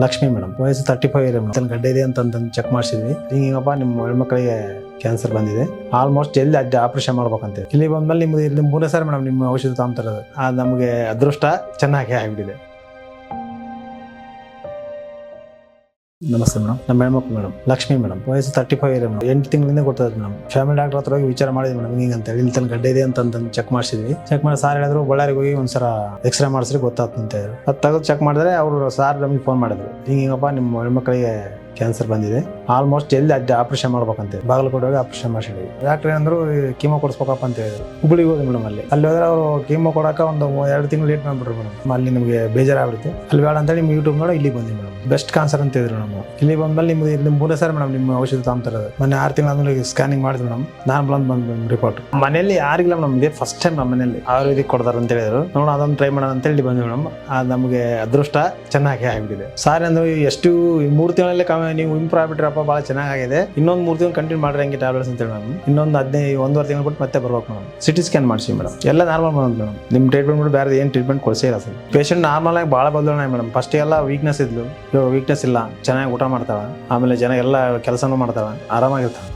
Lakshmi madam, ವಯಸ್ಸು 35 ಇದೆ madam. ಗಡ್ಡೆ ಇದೆ ಅಂತ ಚೆಕ್ ಮಾಡಿಸಿದ್ವಿ. ಹಿಂಗಪ್ಪ ನಿಮ್ಮ ಹೆಣ್ಮಕ್ಳಿಗೆ ಕ್ಯಾನ್ಸರ್ ಬಂದಿದೆ, ಆಲ್ಮೋಸ್ಟ್ ಎಲ್ಲಿ ಆಪರೇಷನ್ ಮಾಡ್ಬೇಕಂತ. ಇಲ್ಲಿ ಬಂದ್ಮೇಲೆ ನಿಮ್ದು 3ನೇ ಸಾರಿ ಮೇಡಮ್ ನಿಮ್ಮ ಔಷಧ ತಗೊಂತಿರೋದು. ಅದು ನಮಗೆ ಅದೃಷ್ಟ ಚೆನ್ನಾಗಿ ಆಗಿಬಿಟ್ಟಿದೆ. ನಮಸ್ತೆ ಮೇಡಮ್, ನಮ್ಮ ಹೆಣ್ಮಕ್ಳು ಮೇಡಮ್ ಲಕ್ಷ್ಮಿ ಮೇಡಮ್, ವಯಸ್ಸು 35 ಇದೆ ಮೇಡಮ್. 8 ತಿಂಗಳಿಂದ ಗೊತ್ತಾಯ್ತು ಮೇಡಮ್. ಫ್ಯಾಮಿಲಿ ಡಾಕ್ಟರ್ ಹತ್ರ ಹೋಗಿ ವಿಚಾರ ಮಾಡಿದ್ವಿ ಮೇಡಮ್, ಹಿಂಗಂತ ಹೇಳಿ ಇಲ್ಲಿ ಗಡ್ಡೆ ಇದೆ ಅಂತ ಚೆಕ್ ಮಾಡಿಸಿದ್ವಿ. ಚೆಕ್ ಮಾಡಿ ಸಾರ್ ಹೇಳಿದ್ರು ಬಳ್ಳಾರಿಗೆ ಹೋಗಿ ಒಂದ್ಸಲ ಎಕ್ಸ್ರೇ ಮಾಡಿಸ್ರಿ ಗೊತ್ತಾಗ್ತಂತ ಅಂತ ಹೇಳಿದ್ರು. ಅದು ತೆಗೆದು ಚೆಕ್ ಮಾಡಿದ್ರೆ ಅವರು ಸಾರ್ ನಮಗೆ ಫೋನ್ ಮಾಡಿದ್ರು, ಹಿಂಗಪ್ಪ ನಿಮ್ಮ ಹೆಣ್ಮಕ್ಳಿಗೆ ಕ್ಯಾನ್ಸರ್ ಬಂದಿದೆ, ಆಲ್ಮೋಸ್ಟ್ ಎಲ್ಲಿ ಆಪರೇಷನ್ ಮಾಡ್ಬೇಕಂತ. ಬಾಗಲಕೋಟೆ ಹೋಗಿ ಆಪರೇಷನ್ ಮಾಡಿಸಿದ್ವಿ. ಡಾಕ್ಟರ್ ಏನಂದ್ರು ಕೀಮೋ ಕೊಡಿಸ್ಬೇಕಪ್ಪ ಅಂತ ಹೇಳಿದ್ರು. ಹುಬ್ಳಿಗೆ ಹೋಗಿ ಮೇಡಮ್, ಅಲ್ಲಿ ಹೋದ್ರೆ ಅವರು ಕೀಮೋ ಕೊಡಕ್ಕೆ ಒಂದು 2 ತಿಂಗಳು ಲೇಟ್ ಮಾಡ್ಬಿಟ್ರು ಮೇಡಮ್. ಅಲ್ಲಿ ನಿಮಗೆ ಬೇಜಾರಾಗ್ಬಿಡುತ್ತೆ, ಅಲ್ಲಿ ಬೇಡ ಅಂತ ನಿಮ್ಗೆ ಯೂಟ್ಯೂಬ್ ನೋಡಿ ಇಲ್ಲಿ ಬಂದಿ ಮೇಡಮ್. ಬೆಸ್ಟ್ ಕ್ಯಾನ್ಸರ್ ಅಂತ ಹೇಳಿದ್ರು ನಮ್ಮ. ಇಲ್ಲಿ ಬಂದ್ಮೇಲೆ ನಿಮ್ಗೆ 3ನೇ ಸಾರಿ ಮೇಡಮ್ ನಿಮ್ಮ ಔಷಧ ತಗೊಂತಿರೋದು. ಮೊನ್ನೆ 6 ತಿಂಗಳ ಆದ್ಮೇಲೆ ಸ್ಕ್ಯಾನಿಂಗ್ ಮಾಡಿದ್ವಿ ಮೇಡಮ್. ನಾನು ಬಂದು ರಿಪೋರ್ಟ್ ಮನೆಯಲ್ಲಿ ಯಾರಿಗಿಲ್ಲ ಮೇಡಮ್, ಇದೇ ಫಸ್ಟ್ ಟೈಮ್ ನಮ್ಮ ಮನೆಯಲ್ಲಿ ಆಯುರ್ವೇದಿಕ್ ಕೊಡ್ತಾರೆ ಅಂತ ಹೇಳಿದ್ರು. ನೋಡೋಣ ಅದೊಂದು ಟ್ರೈ ಮಾಡೋಣ ಅಂತ ಹೇಳಿ ಬಂದ್ವಿ ಮೇಡಮ್. ಅದು ನಮಗೆ ಅದೃಷ್ಟ ಚೆನ್ನಾಗಿ ಆಗಿಬಿಟ್ಟಿದೆ. ಸಾರಿ ಅಂದ್ರೆ ಎಷ್ಟು 3 ತಿಂಗಳಲ್ಲಿ ನೀವು ಇಂಪ್ರೂವ್ ಆಗ್ಬಿಟ್ರಪ್ಪ, ಭಾಳ ಚೆನ್ನಾಗಿದೆ, ಇನ್ನೊಂದು 3 ತಿಂಗಳು ಕಂಟಿನ್ಯೂ ಮಾಡ್ರಿ ಹಂಗೆ ಟ್ಯಾಬ್ಲೆಟ್ಸ್ ಅಂತ ಹೇಳಿ ಮೇಡಮ್. ಇನ್ನೊಂದು 1.5 ತಿಂಗಳು ಬಿಟ್ಟು ಮತ್ತೆ ಬರ್ಬೇಕು ಮೇಡಮ್. ಸಿಟಿ ಸ್ಕ್ಯಾನ್ ಮಾಡಿಸಿ ಮೇಡಮ್, ಎಲ್ಲ ನಾರ್ಮಲ್ ಬಂದ್ ಮೇಡಮ್. ನಿಮ್ಮ ಟ್ರೀಟ್ಮೆಂಟ್ ಬಿಟ್ಟು ಬೇರೆ ಏನು ಟ್ರೀಟ್ಮೆಂಟ್ ಕೊಡಿಸೇ ಇಲ್ಲ ಸರ್. ಪೇಷಂಟ್ ನಾರ್ಮಲ್ ಆಗಿ ಭಾಳ ಬದಲಾವಣೆ ಮೇಡಮ್. ಫಸ್ಟ್ ಎಲ್ಲ ವೀಕ್ನೆಸ್ ಇದ್ಲು, ಇವಾಗ ವೀಕ್ನೆಸ್ ಇಲ್ಲ, ಚೆನ್ನಾಗಿ ಊಟ ಮಾಡ್ತಾವ, ಆಮೇಲೆ ಜನ ಎಲ್ಲ ಕೆಲಸನೂ ಮಾಡ್ತಾವ, ಆರಾಮಾಗಿರ್ತಾವ.